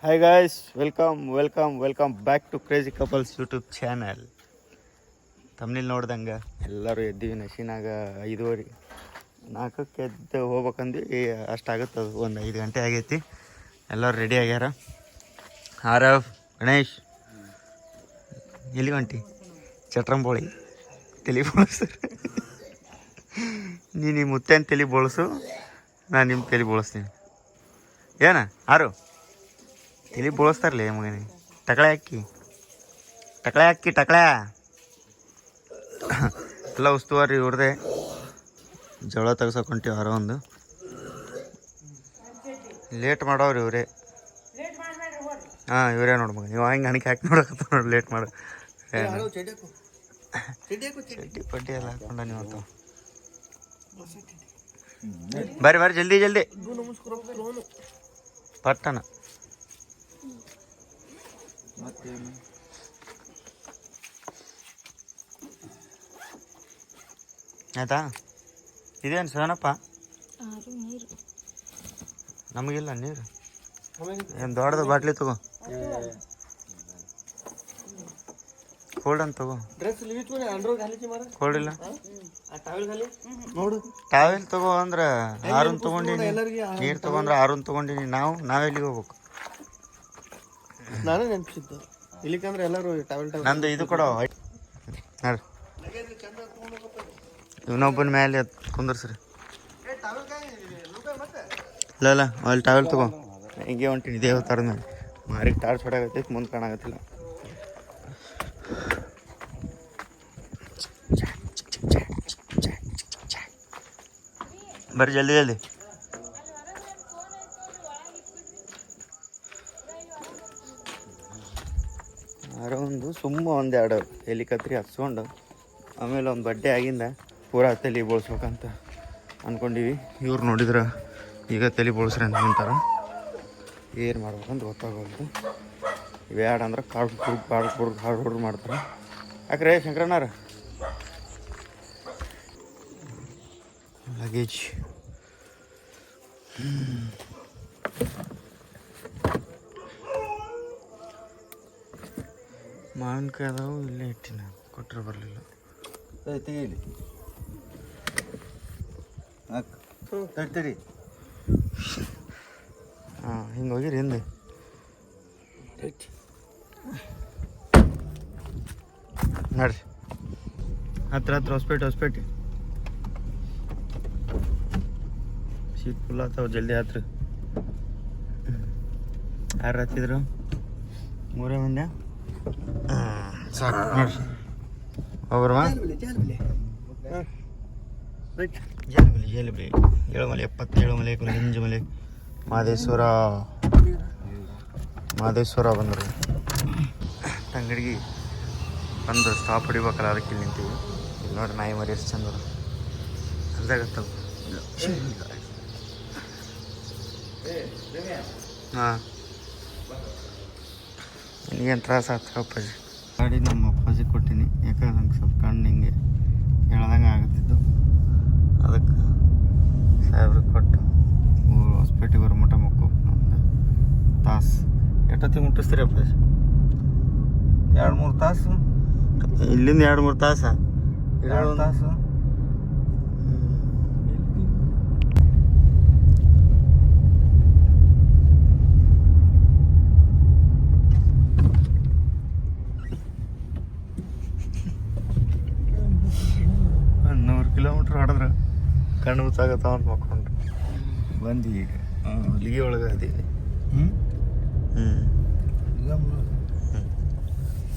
Hi guys, welcome back to crazy couples YouTube channel. ತಮ್ಮನೇಲಿ ನೋಡ್ದಂಗೆ ಎಲ್ಲರೂ ಎದ್ದೀವಿ. ನಶೀನಾಗ 5:30 4ಕ್ಕೆ ಎದ್ದು ಹೋಗ್ಬೇಕಂದ್ವಿ. ಅಷ್ಟಾಗುತ್ತೆ, ಅದು ಒಂದು 5 ಗಂಟೆ ಆಗೈತಿ. ಎಲ್ಲರೂ ರೆಡಿ ಆಗ್ಯಾರ. ಆರವ್, ಗಣೇಶ್ ಎಲ್ಲಿ ಹೊಂಟಿ? ಚಟ್ರಂಬೋಳಿ ತಲೆ ಬೋಳಿಸ್ತಾರೆ. ನೀನು ಈ ಮುತ್ತೇನ ತಲೆ ಬೋಳಿಸು, ನಾನು ನಿಮ್ಮ ತಲೆ ಬೋಳಿಸ್ತೀನಿ. ಏನ ಆರು ತಲೆ ಬೋಳಿಸ್ತಾರಲ್ಲ ಮಗನಿ. ಟಕಳೆ ಹಾಕಿ ಎಲ್ಲ ಉಸ್ತುವಾರಿ ಇವ್ರದೇ. ಜಗಳ ತೆಗ್ಸಕೊಂತೀವಿ ಆರೋ ಒಂದು. ಲೇಟ್ ಮಾಡೋರು ಇವರೇ. ಹಾಂ, ಇವರೇ ನೋಡಿ ಮಗ. ನೀವು ಹಂಗೆ ಹಣಿಕೆ ಹಾಕಿ ನೋಡಕತ್ತ ನೋಡಿ. ಲೇಟ್ ಮಾಡು. ಚಡ್ಡಿ ಪಡ್ಡಿ ಎಲ್ಲ ಹಾಕೊಂಡ ನೀವು ಅಂತ. ಬರ್ರಿ ಜಲ್ದಿ ಪಟ್ಟಣ. ಆಯ್ತಾ? ಇದೇನು ಸೋನಪ್ಪ? ನಮಗಿಲ್ಲ ನೀರು. ಏನು ದೊಡ್ಡದು ಬಾಟ್ಲಿ ತಗೋ. ಕೋಲ್ಡ್ ಅಂತ ತಗೋ. ಕೋಲ್ಡ್ ಇಲ್ಲ ಟಾವೆಲ್ ತಗೋ. ಅಂದ್ರೆ ಆರನ್ ತಗೊಂಡಿನಿ. ನೀರು ತಗೊಂಡ್ರೆ 6 ತಗೊಂಡಿನಿ. ನಾವೆಲ್ಲಿಗೆ ಹೋಗ್ಬೇಕು? ನಾನೇ ನೆನಪಿಸಿದ್ದು ಇಲ್ಲಿಕಂದ್ರೆ ಎಲ್ಲರೂ ಟಾವೆಲ್ ನಂದು ಇದು ಕೊಡೋ. ನೋಡಿ, ಇವನೊಬ್ಬನ ಮೇಲೆ ಕುಂದರ್ಸ್ರಿ. ಇಲ್ಲ ಅಲ್ಲಿ ಟಾವೆಲ್ ತಗೋ. ಹಿಂಗೆ ಹೊಂಟೀನಿ ದೇವ ಥರದ ಮೇಲೆ. ಮಾರಿಗೆ ಟಾರ್ಚ್ ಹೊಡಾಗತ್ತೈತಿ, ಮುಂದೆ ಕಾಣಾಗತ್ತಿಲ್ಲ. ಬರ್ರಿ ಜಲ್ದಿ. ಯಾರೋ ಒಂದು ಒಂದೆರಡು ಎಲೆ ಕತ್ರಿ ಹಚ್ಕೊಂಡು ಆಮೇಲೆ ಒಂದು ಬಡ್ಡೆ ಆಗಿಂದ ಪೂರಾ ತಲೆ ಬೋಳ್ಸ್ಬೇಕಂತ ಅಂದ್ಕೊಂಡಿವಿ. ಇವ್ರು ನೋಡಿದ್ರೆ ಈಗ ತಲೆ ಬೋಳ್ಸ್ರಿ ಅಂತ ನಿಂತಾರ. ಏನು ಮಾಡ್ಬೇಕಂತ ಗೊತ್ತಾಗೋದು. ಇವ್ಯಾಡ ಅಂದ್ರೆ ಕಾಡು ಹುಡ್ರು ಮಾಡ್ತಾರೆ. ಯಾಕ್ರೆ ಶಂಕರಣ್ಣಾರ ಲಗೇಜ್ ಮಾವಿನಕಾಯಿ ಅದಾವು. ಇಲ್ಲೇ ಇಟ್ಟಿನ ಕೊಟ್ಟರೆ ಬರಲಿಲ್ಲ. ತೆಗೀಲಿ ತಡಿ. ಹಾಂ, ಹಿಂಗೆ ಹೋಗಿರಿ ಹಿಂದೆ. ನೋಡ್ರಿ ಹತ್ರ ಹೊಸ್ಪೇಟೆ ಸೀಟ್ ಫುಲ್ ಆಗ್ತಾವ. ಜಲ್ದಿ ಹತ್ರ. ಯಾರು ಹತ್ತಿದ್ರು? 3 ಮಂದಿ. ಸಾಕು ನೋಡ್ರಿ. ಒಬ್ಬರಮ್ಮ ಜೇಲುಬಲಿ ಏಳುಮಲೆ 77 ಮಲೆ ಕುಲಹಿಂಜ ಮಲೆ ಮಾದೇಶ್ವರ ಬಂದರು. ತಂಗಡಿಗೆ ಬಂದು ಸ್ಟಾಪ್ ಹೊಡಿಬೇಕಲ್ಲ, ಅದಕ್ಕೆ ಇಲ್ಲಿ ನಿಂತೀವಿ. ಇಲ್ಲಿ ನೋಡ್ರಿ ನಾಯಿ ಮರಿ ಎಷ್ಟು ಚಂದ ಅರ್ಧಾಗತ್ತವ. ಹಾಂ, ನಿನಗೇನು ತ್ರಾಸ ಆಗ್ತದೆ ಅಪ್ಪಾಜಿ? ಗಾಡಿ ನಮ್ಮ ಅಪ್ಪಾಜಿ ಕೊಟ್ಟಿನಿ. ಯಾಕಂದ್ರೆ ನಂಗೆ ಸ್ವಲ್ಪ ಕಣ್ಣು ಹಿಂಗೆ ಹೇಳ್ದಂಗೆ ಆಗುತ್ತಿದ್ದು. ಅದಕ್ಕೆ ಸಾಹೇಬ್ರಿಗೆ ಕೊಟ್ಟು ಹೊಸ್ಪೇಟೆಗೆ ಬರೋ ಮಟ್ಟ ಮಕ್ಕೋಬೇಕು. ಒಂದು ತಾಸು ಎಷ್ಟೊತ್ತಿಗೆ ಮುಟ್ಟಿಸ್ತೀರಿ ಅಪ್ಪಾಜಿ? 2-3 ತಾಸು. ಇಲ್ಲಿಂದ 2-3 ತಾಸು. 2 ತಾಸು. ಕಿಲೋಮೀಟ್ರ್ ಹೊಡೆದ್ರೆ ಕಣ್ಣು ಮುಚ್ಚಾಗತ್ತ ಅಂತ ಮಕ್ಕೊಂಡು ಬಂದು ಈಗ ಅಲ್ಲಿಗೆ ಒಳಗೆ ಅದೀವಿ.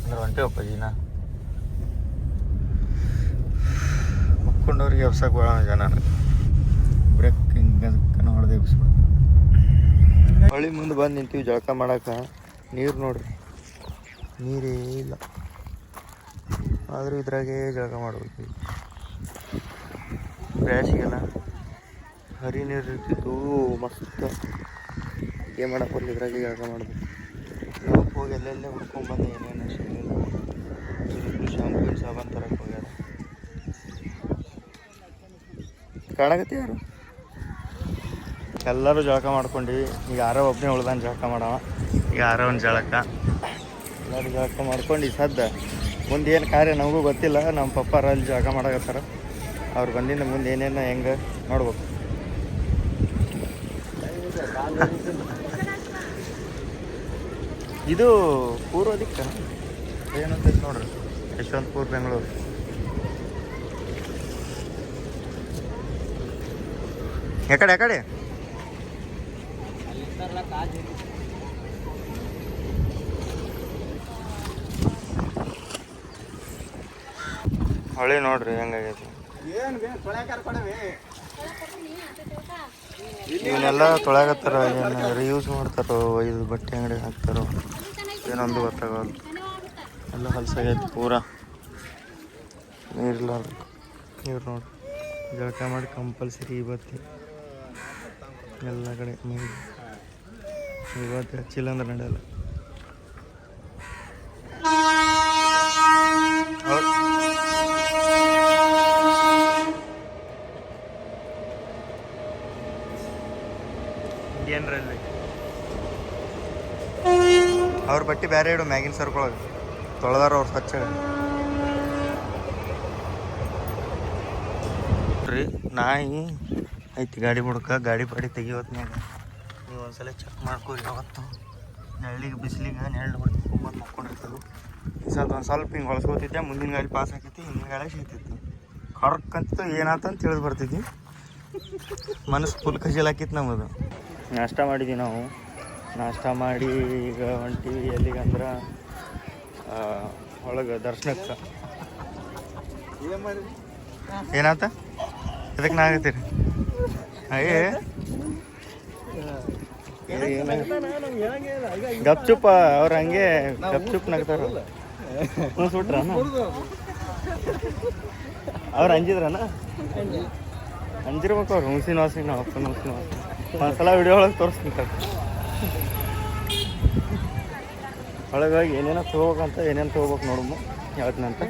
ಅಂದ್ರೆ ಹೊಂಟೆ ಅಪ್ಪಾಜಿನ ಮಕ್ಕೊಂಡವ್ರಿಗೆ ಎಬ್ಸಕ್ಕೆ ಭಾಳ ಜನ ಬ್ರೇಕ್ ಹಿಂಗೆ ಹೊಡೆದು ಎಬ್ಸ್ಬಿಡು. ಹೊಳಿ ಮುಂದೆ ಬಂದು ನಿಂತೀವಿ ಜಳಕ ಮಾಡಕ್ಕೆ. ನೀರು ನೋಡ್ರಿ, ನೀರೇ ಇಲ್ಲ. ಆದರೂ ಇದ್ರಾಗೆ ಜಳಕ ಮಾಡ್ಬೇಕು. ಬ್ಯಾಸಿಗೆಲ್ಲ ಹರಿ ನೀರು ಇರ್ತಿತ್ತು ಮಸ್ತ್. ಏನು ಮಾಡಕ್ಕೆ ಬರಲಿ, ಇದ್ರಾಗೆ ಜಳಕ ಮಾಡ್ಬೇಕು. ನಾವು ಹೋಗಿ ಎಲ್ಲೆಲ್ಲೇ ಹುಡ್ಕೊಂಡ್ಬಂದು ಏನೇನು ಶಾಂಪೂ ಸಾಬಾನು ತರಕ್ಕೆ ಹೋಗ್ಯಾರ. ಕಾಣಾಗತ್ತೆ ಯಾರು? ಎಲ್ಲರೂ ಜಳಕ ಮಾಡ್ಕೊಂಡ್ವಿ. ಈಗ ಯಾರೋ ಒಬ್ಬನೇ ಉಳ್ದಾನ ಜಳಕ ಮಾಡವ. ಈಗ ಒಂದು ಜಳಕ ಎಲ್ಲರೂ ಜಳಕ ಮಾಡ್ಕೊಂಡು ಈ ಸದ್ದ ಮುಂದೆ ಏನು ಕಾರ್ಯ ನಮಗೂ ಗೊತ್ತಿಲ್ಲ. ನಮ್ಮ ಪಪ್ಪಾರ ಅಲ್ಲಿ ಜಳಕ ಮಾಡಕತ್ತಾರ. ಅವ್ರು ಬಂದಿಂದ ಮುಂದೆ ಏನೇನು ಹೆಂಗೆ ನೋಡ್ಬೇಕು. ಇದು ಪೂರ್ವ ದಿಕ್ಕ ಏನಂತೈತೆ ನೋಡ್ರಿ, ಯಶವಂತಪುರ ಬೆಂಗಳೂರು. ಎಕಡೆ ಹೊಳೆ ನೋಡ್ರಿ ಹೆಂಗಾಗೈತಿ. ಇವನ್ನೆಲ್ಲ ತೊಳಗತ್ತಾರ, ಏನು ರಿಯೂಸ್ ಮಾಡ್ತಾರೋ ಇದು ಬಟ್ಟೆ ಅಂಗಡಿಗೆ ಹಾಕ್ತಾರೋ ಏನೊಂದು ಗೊತ್ತಾಗಲ್ಲ. ಎಲ್ಲ ಹೊಲಸಾಗೈತಿ ಪೂರ, ನೀರಿಲ್ಲಾರ್ದು. ನೀರು ನೋಡ್ರಿ, ಜಳಕ ಮಾಡಿ ಕಂಪಲ್ಸರಿ ಇವತ್ತಿ ಎಲ್ಲ ಕಡೆ ನೀರು. ಇವತ್ತು ಹಚ್ಚಿಲ್ಲ ಅಂದ್ರೆ ನಡೆಯಲ್ಲ. ಇಂಡಿಯನ್ ರೈಲ್ವೆ ಅವ್ರ ಬಟ್ಟೆ ಬೇರೆ ಇಡು ಮ್ಯಾಗಿನ ಸರ್ಕೊಳಗೆ ತೊಳೆದಾರ ಅವ್ರು ಸ್ವಚ್ಛ ರೀ. ನಾಯಿ ಐತಿ ಗಾಡಿ ಬುಡಕ, ಗಾಡಿ ಪಾಡಿ ತೆಗಿಯೋತ್ನ್ಯಾಗ ನೀವು ಒಂದ್ಸಲ ಚೆಕ್ ಮಾಡ್ಕೊರಿ. ಯಾವತ್ತು ನೆಳ್ಳಿಗೆ ಬಿಸಿಲಿಗೆ ನೆರಳು ಬಿಡ್ತಿತ್ತು ಮತ್ತು ಮಕ್ಕೊಂಡಿರ್ತವೆ. ಈ ಸಲ ಒಂದು ಸ್ವಲ್ಪ ಹಿಂಗೆ ಹೊಳಸ್ಕೋತಿದ್ದೆ, ಮುಂದಿನ ಗಾಡಿ ಪಾಸ್ ಆಕೈತಿ, ಹಿಂದಿನ ಗಾಡಿ ಸಿಗ್ತಿತ್ತು. ಹೊರಕ್ಕಂತ ಏನಾತಂತ ತಿಳಿದು ಬರ್ತಿದ್ವಿ. ಮನಸ್ಸು ಫುಲ್ ಖಜಲ್ ಹಾಕಿತ್ತು ನಮ್ಮದು. ನಾಷ್ಟ ಮಾಡಿದ್ವಿ ನಾವು. ನಾಷ್ಟ ಮಾಡಿ ಈಗ ಹೊಂಟಿವಿ ಎಲ್ಲಿಗಂದ್ರೆ ಒಳಗೆ ದರ್ಶನಕ್ಕೆ. ಏನಾತ ಇದಕ್ಕೆ ನಾ ಆಗತ್ತೀರಿ ಗಪ್ಚುಪ್ಪ ಅವ್ರು ಹಂಗೆ ಗಪ್ಚುಪ್ ನಗ್ತಾರ. ಸುಟ್ರ ಅವ್ರು ಅಂಜಿದ್ರನ ಅಂಜಿರ್ಬೇಕು. ಅವ್ರು ಹುಣಸಿನ ವಾಸಿ ನಾವು ಅಪ್ಪನ ಹುಣಸಿನ ವಾಸಿ ಒಂದ್ಸಲ ವಿಡಿಯೋ ಒಳಗೆ ತೋರಿಸ್ತೀನಿ. ಒಳಗೆ ಹೋಗಿ ಏನೇನೋ ತೊಗೋಬೇಕಂತ, ಏನೇನು ತೊಗೋಬೇಕು ನೋಡಮ್ಮ ಹೇಳ್ತೀನಂತ.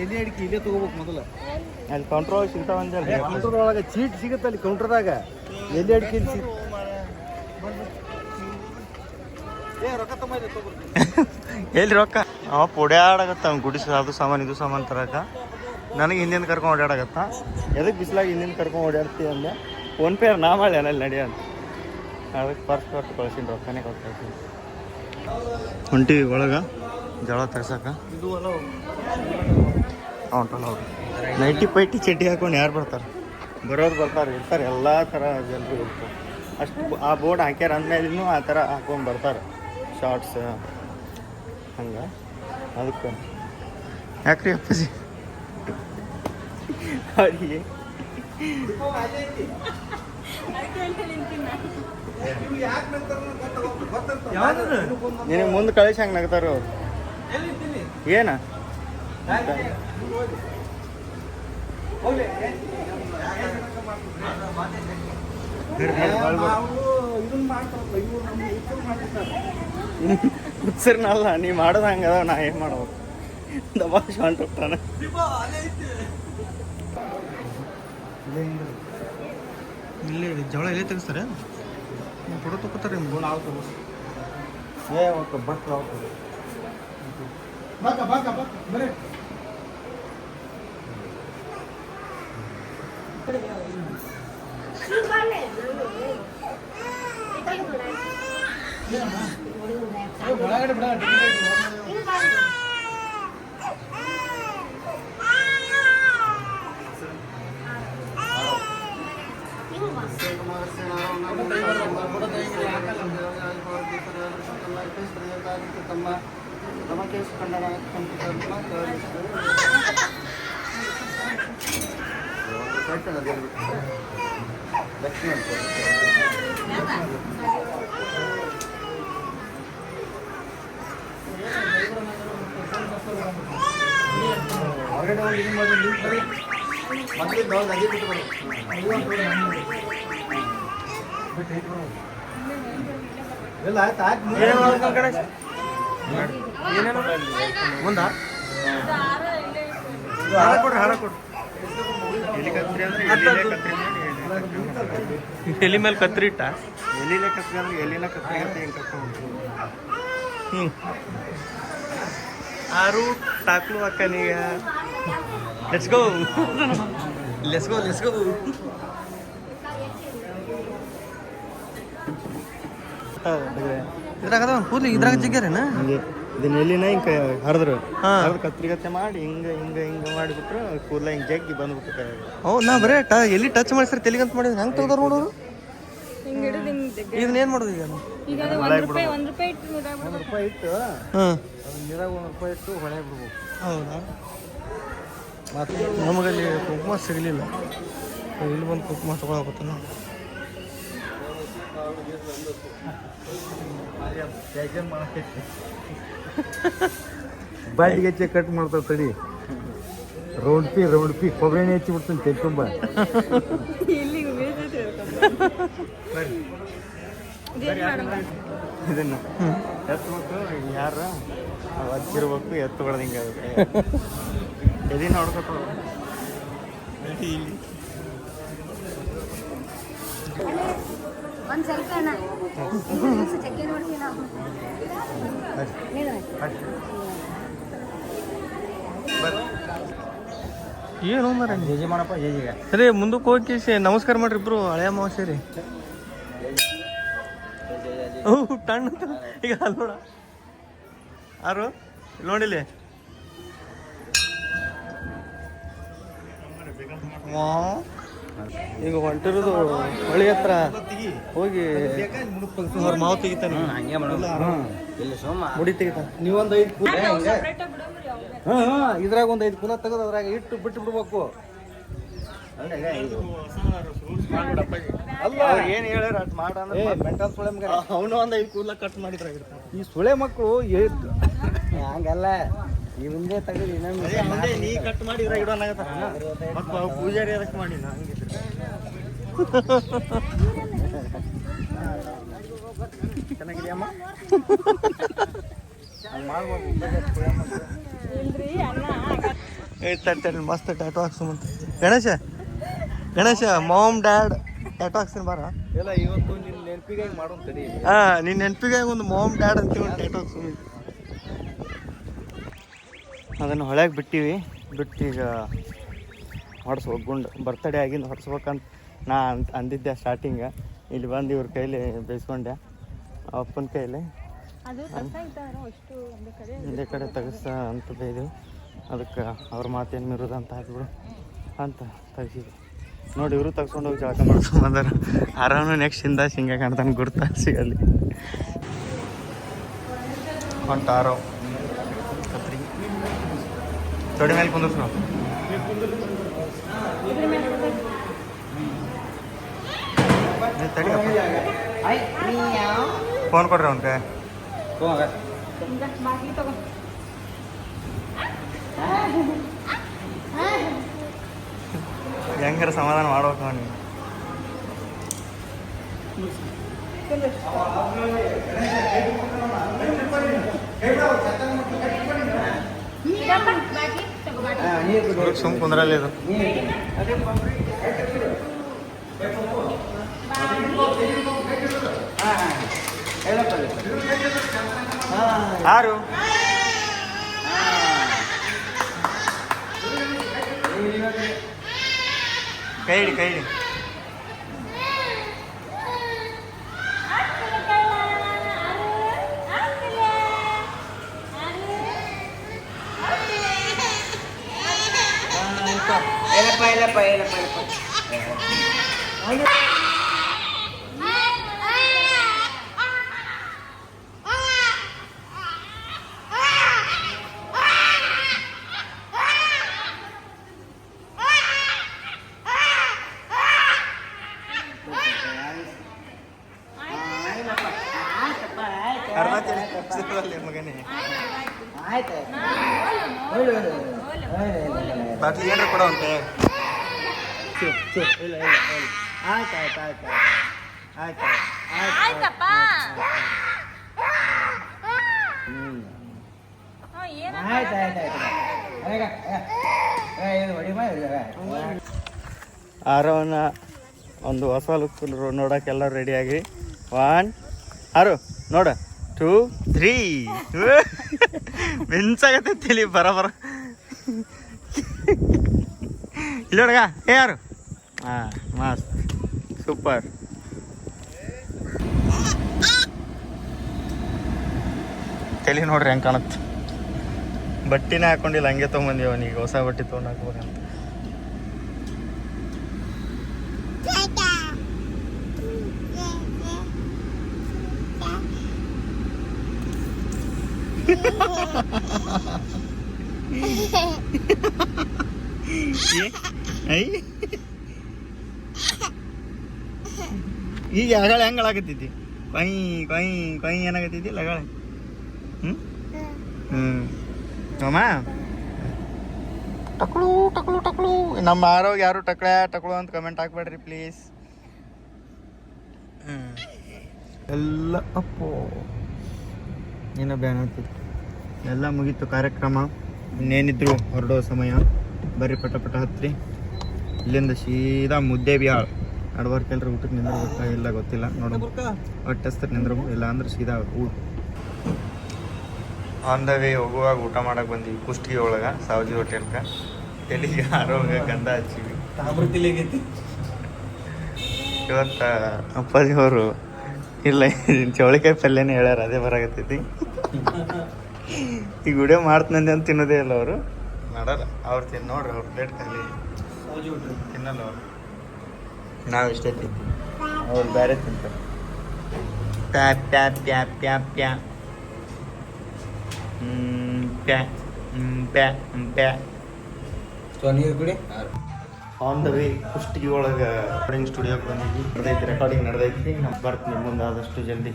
ಎಲ್ಲಿ ಅಡಿಕೆ ಇಲ್ಲೇ ತೊಗೋಬೇಕು ಮೊದಲು. ಅಲ್ಲಿ ಕೌಂಟ್ರ್ ಒಳಗೆ ಸಿಗ್ತಾವಂದ್ರೆ ಕೌಂಟ್ರ್ ಒಳಗೆ ಚೀಟ್ ಸಿಗುತ್ತೆ. ಅಲ್ಲಿ ಕೌಂಟ್ರದಾಗ ಎಲ್ಲಿ ಅಡಿಕೆ ಇಲ್ಲಿ ಎಲ್ಲಿ ರೊಕ್ಕ ಅವ ಓಡಾಡಕತ್ತ. ಅವ್ನು ಗುಡಿಸ ಅದು ಸಾಮಾನು ಇದು ಸಾಮಾನು ತರಕ. ನನಗೆ ಹಿಂದಿನ ಕರ್ಕೊಂಡು ಓಡಾಡಕತ್ತ. ಎದಕ್ಕೆ ಬಿಸಿಲಾಗಿ ಹಿಂದಿನ ಕರ್ಕೊಂಡು ಓಡಾಡ್ತೀವಿ ಅಂದೆ. ಫೋನ್ಪೇ ನಾ ಮಾಡಿ ಅಲ್ಲಿ ನಡಿ ಅಂತ. ಅದಕ್ಕೆ ಪರ್ಸ್ ಕೊಟ್ಟು ಕಳ್ಸೀನಿ, ರೊಕ್ಕನೇ ಕೊಟ್ಟು ಕಳ್ಸೀನಿ. ಹೊಂಟಿವಿ ಒಳಗೆ ಜಳ ತರ್ಸಕ್ಕೆ. ಹೊಂಟಲ್ಲ ಅವ್ರು ನೈಟಿ ಪೈಟಿ ಚಡ್ಡಿ ಹಾಕೊಂಡು ಯಾರು ಬರ್ತಾರೆ? ಬರೋರು ಬರ್ತಾರೆ, ಇರ್ತಾರೆ, ಎಲ್ಲ ಥರ ಜನರು ಇರ್ತಾರೆ. ಅಷ್ಟು ಆ ಬೋರ್ಡ್ ಹಾಕ್ಯಾರ ಅಂದಮೇಲೂ ಆ ಥರ ಹಾಕೊಂಡು ಬರ್ತಾರೆ, ಶಾರ್ಟ್ಸ್ ಹಂಗೆ. ಅದಕ್ಕೆ ಯಾಕ್ರಿ ಅಪ್ಪಾಜಿ ಅವರಿಗೆ ನಿನಗೆ ಮುಂದೆ ಕಳಿಸಿ ಹಂಗೆ ನಗ್ತಾರ ಅವ್ರು. ಏನ ಸರಿನಲ್ಲ ನೀ ಮಾಡೋದು ಹಂಗೆ ಅದಾವ, ನಾ ಏನು ಮಾಡ್ಬೇಕು? ದಬಾಷ್ ಹೊಂಟೋಗ್ತಾನೆ. ಇಲ್ಲಿ ಜವಳ ಎಲ್ಲಿ ತೆಗಿಸ್ತಾರೆ? ಫೋಟೋ ತಗೋತಾರೆ. ಮುಂದಾ ಹಾರ ಕೊಡ್ರಿ, ಹಾರ ಕೊಡ್ರಿ. ಎಲ್ಲಿ ಕತ್ರಿ ಅಂದ್ರೆ ಎಲಿ ಮೇಲೆ ಕತ್ರಿ ಇಟ್ಟ ಎಲ್ಲಿನ ಕತ್ರಿ ಅಂದ್ರೆ ಎಲ್ಲಿನ ಕತ್ರಿ ಅಂತ ಹೆಂಗೆ ಕರ್ಕೊಂಡು ಹ್ಞೂ ಆರು ಟಾಕ್ಲು ಅಕ್ಕನೀಗ let's go let's go let's go ಇದ್ರಾಗ ಅದ ಕೂದ್ಲಿ ಇದ್ರಾಗ ಜಿಗ್ಯಾರೇನ ಹಿಂಗೆ ಇದನ್ನ ಎಲ್ಲಿನ ಹಿಂಗೆ ಹರಿದ್ರು ಹಾಂ ಹರಿದು ಕತ್ರಿಗತ್ತೆ ಮಾಡಿ ಹಿಂಗೆ ಮಾಡಿಬಿಟ್ರೆ ಕೂದಲ ಹಿಂಗೆ ಜಗ್ಗಿ ಬಂದ್ಬಿಟ್ಟು ಹೌದು ನಾ ಬರೇ ಎಲ್ಲಿ ಟಚ್ ಮಾಡಿಸ್ರಿ ತೆಲಿಗಂತ ಮಾಡಿದ್ರೆ ಹೆಂಗೆ ತೆಗ್ದಾರ ನೋಡೋರು ಇದನ್ನ ಏನು ಮಾಡೋದು ಈಗ $1 ಇಟ್ಟು ಹಾಂ ನೀರಾಗ $1 ಇಟ್ಟು ಹೊಳೆ ಬಿಡ್ಬೇಕು. ಹೌದಾ ಮತ್ತು ನಮಗಲ್ಲಿ ಕುಂಕುಮ ಸಿಗಲಿಲ್ಲ ಇಲ್ಲಿ ಬಂದು ಕುಂಕುಮ ತೊಗೊಳಕತ್ತ ನಾವು ಬಾಯಿಗೆ ಹೆಚ್ಚೆ ಕಟ್ ಮಾಡ್ತಾವ ತಡಿ ರೌಂಡ್ ಪಿ ಕೊಬ್ಬರಿ ಎಣ್ಣೆ ಹೆಚ್ಚಿ ಬಿಡ್ತಾನೆ ತೆಗೆ ತುಂಬ ಇದನ್ನ ಎತ್ತಬೇಕು ಯಾರ ಹಚ್ಚಿರ್ಬೇಕು ಎತ್ತುಗಳದ ಹಿಂಗೆ ಎದಿ ನೋಡ್ಕೊತ ಒಂದು ಸ್ವಲ್ಪ ಅಣ್ಣ ಜಗ್ಗೆ ನೋಡ್ತೀವಿ ನಾವು ಏನು ಮಾರ ಜೇಜಿ ಮಾಡಪ್ಪ ಜೇಜಿಗೆ ಸರಿ ಮುಂದಕ್ಕೆ ಹೋಗಿ ನಮಸ್ಕಾರ ಮಾಡ್ರಿ ಇಬ್ರು ಹಳೆಯ ಅಮಾವಾಸ್ಯೆ ರೀ ಟಣ್ಣ ಈಗ ಅಲ್ಲಿ ನೋಡ ಯಾರು ನೋಡಿಲಿ ಈಗ ಹೊಂಟಿರೋದು ಹೊಳಿ ಹತ್ರ ಹೋಗಿ ಅವ್ರ ಮಾವು ತೆಗಿತಾನೆ ಹಂಗೆ ಮಾಡೋದು ಇಲ್ಲಿ ಸೋಮ ಮುಡಿ ತೆಗಿತಾನೆ ನೀವೊಂದು 5 ಕೂಲ ಇದ್ರಾಗ ಒಂದು 5 ಕೂಲ ತೆಗೆದು ಅದ್ರಾಗ ಇಟ್ಟು ಬಿಟ್ಟು ಬಿಡ್ಬೇಕು. ಅಲ್ಲ ಏನು ಹೇಳ್ಯಾರ ಅಟ್ ಮಾಡ ಮೆಂಟಲ್ ಸುಳೆ ಮಗ ಅವನು ಒಂದು 5 ಕೂದಲ ಕಟ್ ಮಾಡಿದ್ರಾಗಿರ್ತಾನೆ ಈ ಸುಳೆ ಮಕ್ಕಳು ಹಂಗಲ್ಲ ಇವಂದೇ ತೆಗೆದು ಇನ್ನೊಂದು ನೀ ಕಟ್ ಮಾಡಿದ್ರ ಇಡೋನಾಗತ್ತ ಮತ್ತು ಪೂಜಾರಿ ಅದಕ್ಕೆ ಮಾಡಿ ಹಂಗಿದ್ರೆ ಚೆನ್ನಾಗಿದೆಯಮ್ಮ ತಟ್ಟೆ ಮಸ್ತ್ ಟ್ಯಾಟೋ ಹಾಕ್ಸು ಗಣೇಶ ಮಾಮ್ ಡ್ಯಾಡ್ ಟ್ಯಾಟೋ ಹಾಕ್ಸ್ತೀನಿ ಬಾರ ಎಲ್ಲ ಇವತ್ತು ನಿನ್ನ ನೆನಪಿಗೆ ಮಾಡೋಣ ತಡಿ ನಿನ್ನ ನೆನಪಿಗೆ ಒಂದು ಮಾಮ್ ಡ್ಯಾಡ್ ಅಂತ ಒಂದು ಟ್ಯಾಟೋ ಹಾಕ್ಸು ಅದನ್ನು ಹೊಳ್ಯಾಗ ಬಿಟ್ಟಿವಿ ಬಿಟ್ಟು ಈಗ ಹೊಡ್ಸ್ಬೇಕು ಗುಂಡು ಬರ್ತಡೇ ಆಗಿಂದ ಹೊಡ್ಸ್ಬೇಕಂತ ನಾ ಅಂದಿದ್ದೆ ಸ್ಟಾರ್ಟಿಂಗ ಇಲ್ಲಿ ಬಂದು ಇವ್ರ ಕೈಲಿ ಬೇಯಿಸ್ಕೊಂಡೆ ಅಪ್ಪನ ಕೈಲಿ ಒಂದೇ ಕಡೆ ತೆಗಿಸ ಅಂತ ಬೈದು ಅದಕ್ಕೆ ಅವ್ರ ಮಾತೇನು ಮಿರೋದು ಅಂತ ಹಾಕಿಬಿಡು ಅಂತ ತೆಗ್ಸಿದ್ವಿ ನೋಡಿ ಇವರು ತೆಗ್ಸ್ಕೊಂಡು ಹೋಗಿ ಜಳಕ ಮಾಡ್ಕೊಂಬಂದಾರ ಆರಾಮ ನೆಕ್ಸ್ಟ್ ಹಿಂದ ಹಿಂಗೆ ಕಾಣ್ತಾನೆ ಗುರ್ತ ಸಿಗಲ್ಲಿ ಹೊಂಟಾರೋ ಕತ್ರಿ ತೊಡೆ ಮೇಲೆ ಕುಂದ್ರಸ್ ನಾವು ಫೋನ್ ಕೊಡ್ರಿ ಅವನ್ಗೆ ಹೆಂಗಾರ ಸಮಾಧಾನ ಮಾಡ್ಬೇಕು ಅವನಿಗೆ ಸುಮ್ ಕುಂದ್ರಲ್ಲಿ ಇದು ಯಾರು ಕೈ ಹಿಡಿ ಮಗನೇ ಬಾಟ್ಲಿ ಏನ್ರ ಕೊಡೋ ಅಂತ ಆರವನ ಒಂದು ಹೊಸ ಲುಕ್ ನೋಡೋಕೆ ಎಲ್ಲರೂ ರೆಡಿಯಾಗಿ 1 6 ನೋಡ 2 3 ಮಿನ್ಸಾಗತ್ತೈತಿ ಇಲ್ಲಿ ಬರ ಇಲ್ಲಿ ನೋಡಗ ಯಾರು ಹಾಂ ಮಸ್ತ್ ಸೂಪರ್. ತಲೆ ನೋಡ್ರಿ ಹೆಂಗೆ ಕಾಣುತ್ತೆ. ಬಟ್ಟಿನೇ ಹಾಕೊಂಡಿಲ್ಲ, ಹಂಗೆ ತೊಗೊಂಬಂದೀವಿ ಅವನಿಗೆ ಹೊಸ ಬಟ್ಟೆ ತೊಗೊಂಡು ಹಾಕ್ಬೇಕಂತ. ಈಗ ಅಗಳ ಹೆಂಗಳಾಗತ್ತೈತಿ ಕೊಯ್ ಕೊಯ್ ಕೊಯ್ ಏನಾಗತ್ತೈತಿ ಲಗಳ. ಅಮ್ಮ ಟಕ್ಳು ಟಕ್ಳು ಟಕ್ಳು. ನಮ್ಮ ಆರೋಗ್ಯ ಯಾರು ಟಕ್ಳು ಅಂತ ಕಮೆಂಟ್ ಹಾಕ್ಬೇಡ್ರಿ ಪ್ಲೀಸ್. ಎಲ್ಲ ಅಪ್ಪೋ ಏನೋ ಬ್ಯಾನ್ ಆಗ್ತಿತ್ತು. ಎಲ್ಲ ಮುಗೀತು ಕಾರ್ಯಕ್ರಮ. ಇನ್ನೇನಿದ್ರು ಹೊರಡೋ ಸಮಯ. ಬರ್ರಿ ಪಟ ಪಟ ಹತ್ರಿ. ಇಲ್ಲಿಂದ ಸೀದಾ ಮುದ್ದೆ ಬಿಹಾಳ್ ನಡ್ಬಾರ್ಕ ಎಲ್ರು ಊಟಕ್ಕೆ ನಿಂದ್ರಬೇಕಾ ಇಲ್ಲ ಗೊತ್ತಿಲ್ಲ, ನೋಡು ಒಟ್ಟು ಹಸ್ತಾರೆ ನಿಂದ್ರಬೇಕು, ಇಲ್ಲ ಅಂದ್ರೆ ಸೀದಾ ಊಟ. ಆನ್ ದ ವೇ ಹೋಗುವಾಗ ಊಟ ಮಾಡಕ್ಕೆ ಬಂದ್ವಿ ಕುಷ್ಟಗಿ ಒಳಗೆ ಸಾವಜಿ ಹೋಟೆಲ್ಗೆ. ತೆಲಿಗೆ ಆರೋಗ್ಯ ಗಂಧ ಹಚ್ಚಿವಿ. ಇವತ್ತು ಅಪ್ಪಾಜಿ ಅವರು ಇಲ್ಲ ಚೌಳಿಕಾಯಿ ಪಲ್ಯನೇ ಹೇಳ್ಯಾರ, ಅದೇ ಬರಾಕತ್ತೈತಿ. ಈಗ ವಿಡಿಯೋ ಮಾಡ್ತಂದೆ ಅಂತ ತಿನ್ನೋದೇ ಇಲ್ಲ ಅವರು, ಮಾಡಲ್ಲ ಅವ್ರು ನೋಡ್ರಿ ಅವ್ರ ಪ್ಲೇಟ್ ಖಾಲಿ ತಿನ್ನಲ್ಲ ಅವರು. ನಾವು ಇಷ್ಟೇ ತಿಂತೀವಿ, ಅವ್ರು ಬೇರೆ ತಿಂತಾರೆ. ಪ್ಯಾ ಪ್ಯಾ ಪ್ಯಾ ಪ್ಯಾ ಪ್ಯಾ ಪ್ಯಾ ಪ್ಯಾ ಪ್ಯಾ. ಆನ್ ದ ವೇ ಕುಷ್ಟಗಿ ಒಳಗೆ ರೆಕಾರ್ಡಿಂಗ್ ಸ್ಟುಡಿಯೋಗೆ ಬಂದಿದ್ವಿ. ರೆಕಾರ್ಡಿಂಗ್ ನಡೆದೈತಿ. ನಾವು ಬರ್ತೀನಿ ಮುಂದೆ ಆದಷ್ಟು ಜಲ್ದಿ.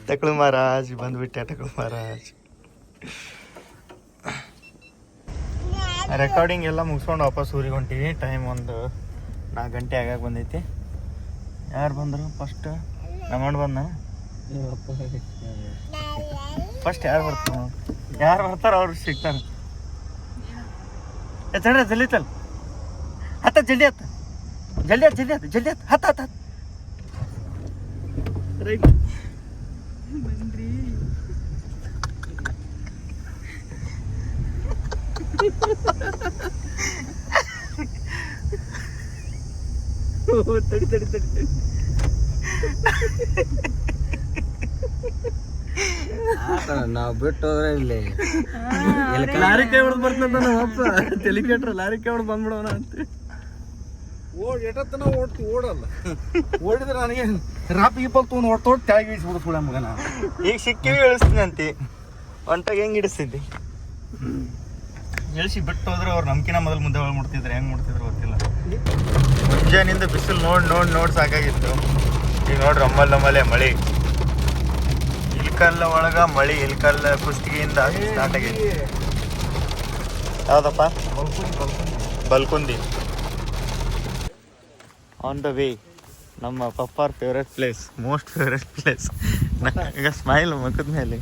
ಟಕ್ಳು ಮಹಾರಾಜ್ ಬಂದ್ಬಿಟ್ಟೆ. ಟಕ್ಳು ಮಹಾರಾಜ್ ರೆಕಾರ್ಡಿಂಗ್ ಎಲ್ಲ ಮುಗಿಸ್ಕೊಂಡು ವಾಪಸ್ ಊರಿಗೆ ಹೊಂಟೀವಿ. ಟೈಮ್ ಒಂದು 4 ಗಂಟೆ ಆಗಾಗ ಬಂದೈತಿ. ಯಾರು ಬಂದರು ಫಸ್ಟ್? ನಮ್ಮಣ್ಣ ಬಂದ. ಫಸ್ಟ್ ಯಾರು ಬರ್ತಾರ ಅವ್ರು ಸಿಗ್ತಾರೆ. ಚಂದ್ರ ಜಲ್ದಿ ಚಲ್ ಹತ್ತ ಜಲ್ದಿ ಹತ್ತ ಜಲ್ದಿ ಹತ್ತು ಜಲ್ದಿ ಹತ್ತು ಜಲ್ದಿ ಹತ್ತು ಹತ್ತ ಹತ್ತ ರೈಟ್ ಬಂದ್ರಿ. ತಡಿ ತಡಿ ತಡಿ ತಡಿ ನಾವು ಬಿಟ್ಟು ಹೋದ್ರೆ ಇಲ್ಲಿ ಲಾರಿ ಕೈ ಹೊಡೆದು ಬರ್ತಂತ ನಮ್ಮಪ್ಪ ತಲೆ ಕೆಟ್ರ ಲಾರಿ ಕೈ ಹೊಡೆದು ಬಂದ್ಬಿಡೋಣ ಅಂತ ಎಷ್ಟೊತ್ತನ ಓಡ್ತೀವಿ. ಓಡಲ್ಲ ಓಡಿದ್ರೆ ನನಗೆ ರಾಪ್ ಗೀಪಲ್ ತೊಗೊಂಡು ಓಡ್ತೋಡ್ ಕೆಳಗೆ ಇಳಿಸ್ಬಿಡ್ಸ್ಬಿಡ ಮಗನ. ಈಗ ಸಿಕ್ಕಿವಿ ಇಳಿಸ್ತೀನಿ ಅಂತಿ ಒಂಟಾಗ ಹೆಂಗೆ ಇಡಿಸ್ತಿದ್ದಿ? ಇಳಿಸಿ ಬಿಟ್ಟು ಹೋದ್ರೆ ಅವ್ರು ನಮ್ಕಿನ ಮೊದಲು ಮುದ್ದೆ ಒಳಗೆ ಮುಡ್ತಿದ್ರು. ಹೆಂಗೆ ಮುಡ್ತಿದ್ರು ಗೊತ್ತಿಲ್ಲ. ಮುಂಜಾನಿಂದ ಬಿಸಿಲು ನೋಡಿ ಸಾಕಾಗಿತ್ತು. ಈಗ ನೋಡ್ರಿ ನಮ್ಮಲ್ಲೇ ಮಳೆ. ಇಲ್ಕಲ್ಲ ಒಳಗ ಮಳೆ. ಇಲ್ಕಲ್ಲ ಕುಷ್ಟಗಿಯಿಂದ ಸ್ಟಾರ್ಟ್ ಆಗೈತಿ. ಯಾವುದಪ್ಪ? ಬಲ್ಕುಂದಿ. ಆನ್ ದ ವೇ ನಮ್ಮ ಪಪ್ಪಾರ್ favourite place, most favourite place. ಈಗ ಸ್ಮೈಲ್ ಮುಖದ ಮೇಲೆ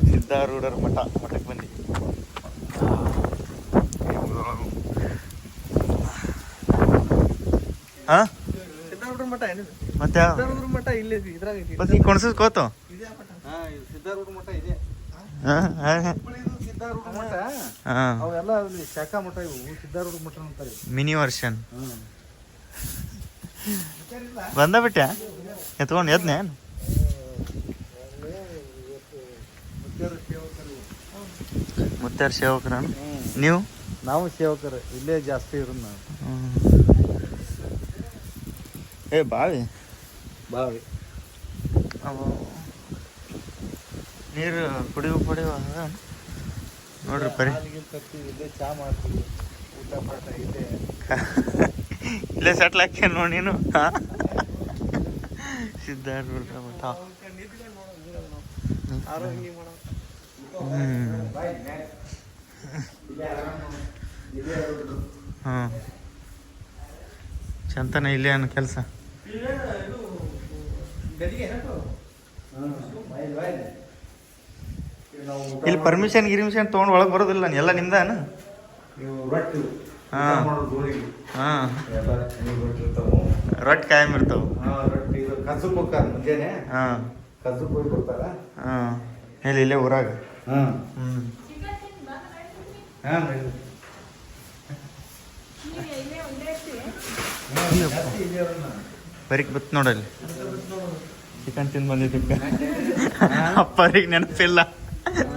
ಸಿದ್ಧಾರೂಢರ ಮಠಕ್ಕೆ ಬಂದಿ. ಹಾಂ ಸಿದ್ಧಾರೂಢ ಮಠ ಏನಿದೆ? ಮತ್ತೆ ಸಿದ್ಧಾರೂಢ ಮಠ ಇಲ್ಲಿ ಇದ್ರಾಗ ಮತ್ತೆ ಈಗ ಕೊಣಸದ್ ಕೋತು. ಸಿದ್ಧಾರೂಢ ಮಠ ಇದೆ. ಹಾಂ ಸಿದ್ಧಾರೂಢ ಮಠ ಹಾಂ ಅವೆಲ್ಲ ಅಲ್ಲಿ ಶಾಖಾ ಮಠ. ಇವು ಸಿದ್ಧಾರೂಢ ಮಠ ಅಂತಾರೆ. ಮಿನಿ ವರ್ಷನ್ ಬಂದ ಬಿಟ್ಟೆ ಎತ್ಕೊಂಡು ಎದ್ನೇನು? ಮುತ್ತಾರ ಸೇವಕರ ನೀವು? ನಾವು ಸೇವಕರು ಇಲ್ಲೇ ಜಾಸ್ತಿ ಇರೋದು ನಾವು. ಏ ಬಾವಿ ಬಾವಿ ನೀರು ಕುಡಿಯುವ ನೋಡ್ರಿ ಬರೀ ಇಲ್ಲೇ ಚಾ ಮಾಡ್ತೀವಿ, ಊಟ ಪಾಠ ಇಲ್ಲೇ. ಇಲ್ಲೇ ಸೆಟ್ಲ್ ಹಾಕ್ಯ ನೋಡಿ ನೀನು. ಸಿದ್ಧಾರ್ಥ ಮಠ. ಹಾಂ ಚಂತನ ಇಲ್ಲೇ ಅನ್ನೋ ಕೆಲಸ. ಇಲ್ಲಿ ಪರ್ಮಿಷನ್ ಗಿರ್ಮಿಷನ್ ತೊಗೊಂಡು ಒಳಗೆ ಬರೋದಿಲ್ಲ ಎಲ್ಲ ನಿಮ್ದಾನ? ಹಾಂ ಹಾಂ ರೊಟ್ಟಿ ಕಾಯಂ ಇರ್ತಾವ. ಕಸು ಹೋಗ್ತಾರ ಮುಂಜಾನೆ, ಹಾಂ ಕಸು ಹೋಗಿ ಕೊಡ್ತಾರ. ಹಾಂ ಇಲ್ಲಿ ಇಲ್ಲೇ ಊರಾಗ. ಹಾಂ ಹ್ಞೂ ಹಾಂ ಬರೀಕ್ ಬತ್ ನೋಡಲ್ಲಿ ಚಿಕನ್ ತಿಂದು ಬಂದಿದ್ದಕ್ಕೆ ಅಪ್ಪರಿಗೆ ನೆನಪಿಲ್ಲ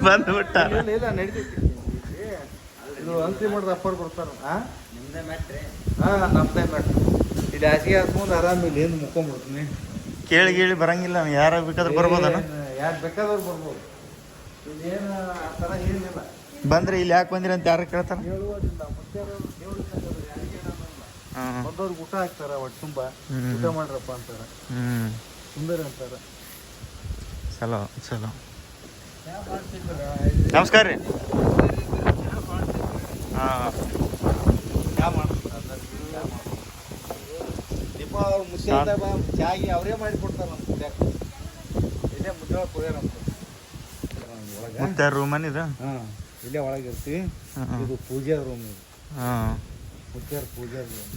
ಬಂದ್ಬಿಟ್ಟ. ಇಲ್ಲ ನಡೀತೈತಿ. ಇದು ಅಂತಿ ಮಾಡಿದ್ರೆ ಅಪ್ಪರ್ ಕೊಡ್ತಾರ. ಹಾಂ ನಮ್ದೇ ಮ್ಯಾಟ್ರಿ. ಇಲ್ಲಿ ಹಾಸಿಗೆ ಹಾಸ್ಕೊಂಡು ಆರಾಮ ಇಲ್ಲಿ ಏನು ಮುಕ್ಕೊಂಡ್ಬಿಡ್ತೀನಿ. ಕೇಳಿ ಗೀಳಿ ಬರಂಗಿಲ್ಲ, ಯಾರ ಬೇಕಾದ್ರೆ ಬರ್ಬೋದನ? ಯಾರು ಬೇಕಾದವ್ರು ಬರ್ಬೋದು. ಇಲ್ಲೇನು ಆ ಥರ ಏನಿಲ್ಲ. ಬಂದ್ರೆ ಇಲ್ಲಿ ಯಾಕೆ ಬಂದಿರ ಅಂತ ಯಾರು ಕೇಳ್ತಾರ? ಹೇಳುವುದಿಲ್ಲ. ಮತ್ತೆ ಹಾಂ ಬಂದವ್ರಿಗೆ ಊಟ ಹಾಕ್ತಾರ, ಒಟ್ಟು ತುಂಬ ಊಟ ಮಾಡ್ರಪ್ಪ ಅಂತಾರ, ಸುಂದರ ಅಂತಾರ. ಚಲೋ ಚಲೋ. ನಮಸ್ಕಾರ ರೀ. ಹಾಂ ನಿಮ್ಮ ಅವ್ರು ಮುದ್ದೆ ಚಾಗಿ ಅವರೇ ಮಾಡಿ ಕೊಡ್ತಾರ. ನಮ್ಮ ಮುದ್ದೆ ಇಲ್ಲೇ ಮುದ್ದೆ ಒಳಗೆ ಕೊಡ್ಯಾರ ಒಳಗೆ. ಮತ್ತೆ ರೂಮನ್ ಇದು? ಹಾಂ ಇಲ್ಲೇ ಒಳಗೆ ಇರ್ತೀವಿ. ಇದು ಪೂಜಾ ರೂಮ್. ಇದು ಹಾಂ ಮುತ್ಯಾರ ಪೂಜಾ ರೂಮ್.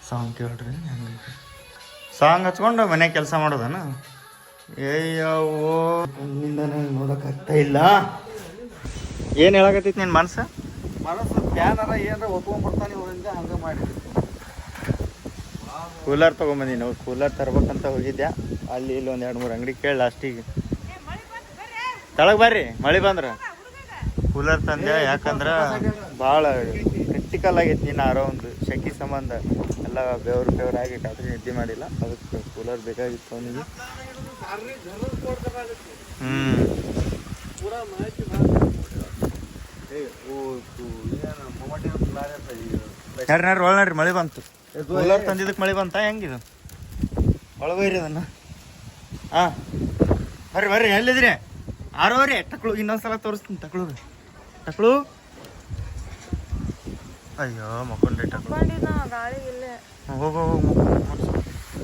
ಸಾಂಗ್ ಕೇಳ್ರಿ. ಹಂಗೆ ಸಾಂಗ್ ಹಚ್ಕೊಂಡು ಮನೆ ಕೆಲಸ ಮಾಡೋದನ? ಏಯ್ಯವೋ ನಿಂದನೇ ನೋಡೋಕ್ಕಾಗ್ತಾ ಇಲ್ಲ. ಏನು ಹೇಳಕತ್ತೈತಿ ನಿನ್ನ ಮನಸ್ಸು? ಮನಸ್ಸು ಫ್ಯಾನರ ಏನಾರ ಒತ್ಕೊಂಡ್ಬರ್ತಾನೆ ಇವರಿಂದ ಹಂಗೆ ಮಾಡಿ. ಕೂಲರ್ ತೊಗೊಂಬಂದಿ ನಾವು. ಕೂಲರ್ ತರ್ಬೇಕಂತ ಹೋಗಿದ್ದೆ, ಅಲ್ಲಿ ಇಲ್ಲಿ ಒಂದು 2-3 ಅಂಗಡಿ ಕೇಳಿ ಲಾಸ್ಟಿಗೆ ತಳಗೆ ಬರ್ರಿ ಮಳೆ ಬಂದ್ರೆ ಕೂಲರ್ ತಂದೆ. ಯಾಕಂದ್ರೆ ಭಾಳ ಕ್ರಿಟಿಕಲ್ ಆಗೈತಿ. ನೀನು ಆರೋ ಒಂದು ಶೆಕಿ ಸಂಬಂಧ ಎಲ್ಲ ಬೆವ್ರಾಗಿ ರಾತ್ರಿ ನಿದ್ದೆ ಮಾಡಿಲ್ಲ, ಅದಕ್ಕೆ ಕೂಲರ್ ಬೇಕಾಗಿತ್ತು ಅವನಿಗೆ. ನಡ್ರಿ ಒಳ ಮಳೆ ಬಂತು. ಕೂಲರ್ ತಂದಿದ್ದಕ್ಕೆ ಮಳೆ ಬಂತ? ಹೆಂಗಿದು ಒಳಗೋಯ್ರಿ ಅದನ್ನು. ಹಾಂ ಬರ್ರಿ ಬರ್ರಿ. ಎಲ್ಲಿದ್ರಿ? ಆರೋರಿ ಟಕ್ಳು. ಇನ್ನೊಂದ್ಸಲ ತೋರಿಸ್ತೀನಿ. ಟಕ್ಳು. ಅಯ್ಯೋ ಮಕ್ಕೊಂಡ್ರಿ ಟಕ್ಳು. ಹೋಗು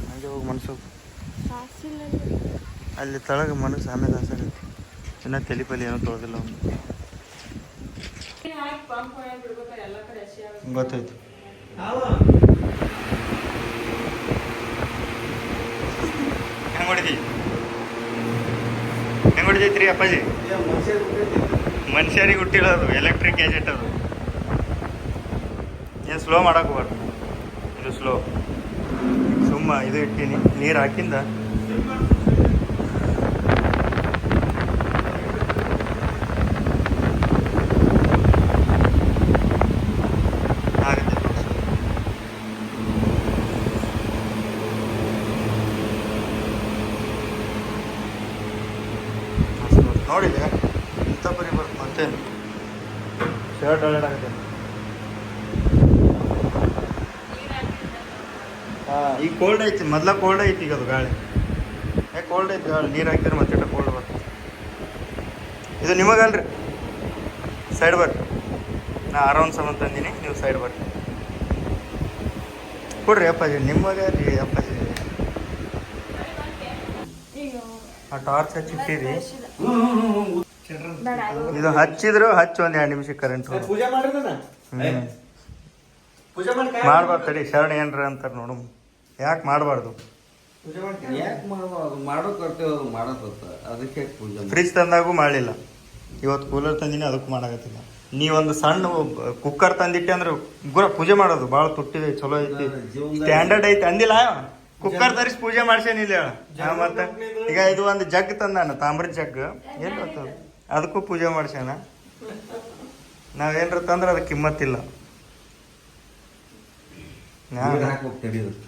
ಹಂಗೆ ಹೋಗಿ ಮನಸ್ಸು ಅಲ್ಲಿ ತಳಗ ಮನಸ್ಸು. ಆಮೇಲೆ ಆಸಾಗೈತಿ. ಇನ್ನು ತೆಲಿಪಲಿ ಏನೋ ತೊಳೆದಿಲ್ಲ ಅವನು. ಗೊತ್ತಾಯ್ತು. ಹೆಂಗೆ ಹೊಡಿತೈತ್ರಿ ಅಪ್ಪಾಜಿ? ಮನುಷ್ಯರಿಗೆ ಹುಟ್ಟಿರೋದು ಎಲೆಕ್ಟ್ರಿಕ್ ಗ್ಯಾಜೆಟ್ ಅದು. ಏನು ಸ್ಲೋ ಮಾಡಕ್ಕೆ ಹೋಗ್ಬಾರ್ದು. ಇದು ಸ್ಲೋ. ಸುಮ್ಮ ಇದು ಇಟ್ಟೀನಿ, ನೀರು ಹಾಕಿಂದ ಆಗುತ್ತೆ. ನೋಡಿದೆ ಇಂಥ ಪರಿ ಬರುತ್ತೆ. ಮತ್ತೇನು ಶರ್ಟ್ ಅಳ್ಳಾಡಾಗುತ್ತೆ. ಹಾಂ ಈಗ ಕೋಲ್ಡ್ ಐತಿ. ಮೊದಲ ಕೋಲ್ಡ್ ಐತಿ. ಈಗ ಅದು ಗಾಳಿ ಕೋಲ್ಡ್ ಐತಿ. ಗಾಳಿ ನೀರು ಹಾಕಿದ್ರೆ ಮತ್ತೆ ಕೋಲ್ಡ್ ಬರ್ತದೆ. ಇದು ನಿಮಗಲ್ರಿ. ಸೈಡ್ ಬರ್ರಿ. ನಾ ಅರೌಂಡ್ ಸಮ ತಂದೀನಿ, ನೀವು ಸೈಡ್ ಬರ್ರಿ. ಕೊಡ್ರಿ ಅಪ್ಪಾಜಿ. ನಿಮಗೆ ರೀ ಅಪ್ಪಾಜಿ. ಆ ಟಾರ್ಚ್ ಹಚ್ಚಿಟ್ಟಿರಿ. ಇದು ಹಚ್ಚಿದ್ರು ಹಚ್ಚಿ ಒಂದು 2 ನಿಮಿಷಕ್ಕೆ ಕರೆಂಟ್ ಪೂಜೆ ಮಾಡ್ರಿ. ಮಾಡ್ಬಾರ್ದು. ತಡಿ ಶರಣ ಏನ್ರ ಅಂತಾರೆ ನೋಡು. ಯಾಕೆ ಮಾಡಬಾರ್ದು? ಯಾಕೆ ಮಾಡೋ ಕರ್ತೇವೆ ಮಾಡೋದು. ಅದಕ್ಕೆ ಪೂಜೆ. ಫ್ರಿಜ್ ತಂದಾಗೂ ಮಾಡಲಿಲ್ಲ. ಇವತ್ತು ಕೂಲರ್ ತಂದಿನಿ, ಅದಕ್ಕೂ ಮಾಡಾಕತ್ತಿಲ್ಲ. ನೀವೊಂದು ಸಣ್ಣ ಕುಕ್ಕರ್ ತಂದಿಟ್ಟೆ ಅಂದ್ರೆ ಪೂಜೆ ಮಾಡೋದು ಭಾಳ ತುಟ್ಟಿದೆ. ಚಲೋ ಐತಿ, ಸ್ಟ್ಯಾಂಡರ್ಡ್ ಐತಿ ಅಂದಿಲ್ಲ. ಕುಕ್ಕರ್ ತರಿಸಿ ಪೂಜೆ ಮಾಡ್ಸೇನಿಲ್ಲ ಹೇಳ. ಮತ್ತೆ ಈಗ ಇದು ಒಂದು ಜಗ್ ತಂದಾನ, ತಾಮ್ರದ ಜಗ್. ಏನು ಗೊತ್ತದ? ಅದಕ್ಕೂ ಪೂಜೆ ಮಾಡ್ಸ್ಯಾನ. ನಾವೇನ್ರ ತಂದ್ರೆ ಅದಕ್ಕೆ ಕಿಮ್ಮತ್ತಿಲ್ಲ.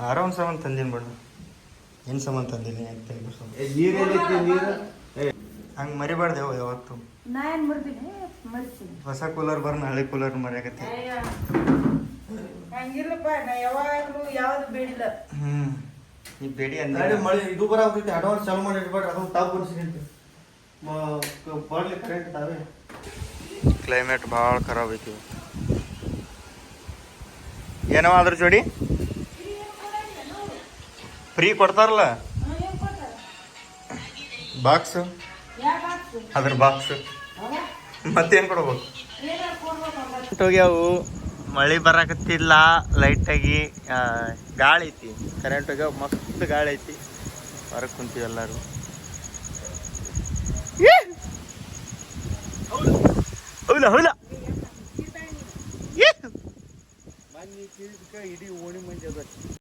ಆರಾಮ್ ಸಾಮಾನು ತಂದಿನ ಬಣ್ಣ. ಏನು ಸಂಬಂಧ ತಂದಿನಿ ಅಂತ ನೀರು ಏನೈತಿ ನೀರು ಹಂಗೆ ಮರಿಬಾರ್ದೇವು ಯಾವತ್ತು ನಾ ಏನ್ ಮಾಡ್ತೀನಿ ಮರ್ತೀನಿ ಹೊಸ ಕೂಲರ್ ಬರ್ನ ಹಳೆ ಕೂಲರ್ ಮರ್ಯಾಕತ್ತಿ ಹಂಗಿಲ್ಲಪ್ಪ ನಾ ಯಾವಾಗ್ಲೂ ಯಾವ್ದು ಬೇಡಿಲ್ಲ ಈ ಬೇಡಿ ಗಾಡಿ ಅಂದ್ರೆ ಮಳೆ ಇದು ಬರಾಕೈತಿ ಅಡ್ವಾನ್ಸ್ ಚಾಲು ಮಾಡಿ ಇಟ್ಬಿಟ್ರೆ ಅದೊಂದು ತಾವು ಬರ್ಸಿಂತೆ ಬರ್ಲಿ ಕರೆಂಟ್ ತಾವೇ ಕ್ಲೈಮೇಟ್ ಭಾಳ ಖರಾಬ್ ಐತಿ ಏನೋ ಅದ್ರ ಜೋಡಿ ಫ್ರೀ ಕೊಡ್ತಾರಲ್ಲ ಬಾಕ್ಸ್ ಅದ್ರ ಬಾಕ್ಸ್ ಮತ್ತೇನು ಕೊಡ್ಬೇಕು ಹೋಗ್ಯಾವು ಮಳೆ ಬರಾಕತ್ತಿಲ್ಲ ಲೈಟಾಗಿ ಗಾಳಿ ಐತಿ ಕರೆಂಟ್ ಹೋಗ್ಯಾವ ಮಸ್ತ್ ಗಾಳಿ ಐತಿ ಹೊರಗೆ ಕುಂತೀವಿ ಎಲ್ಲರೂ ಹೌದಾ ಹೌದಾ ಇಡೀ ಓಣಿ ಮಂದಿ ಅದ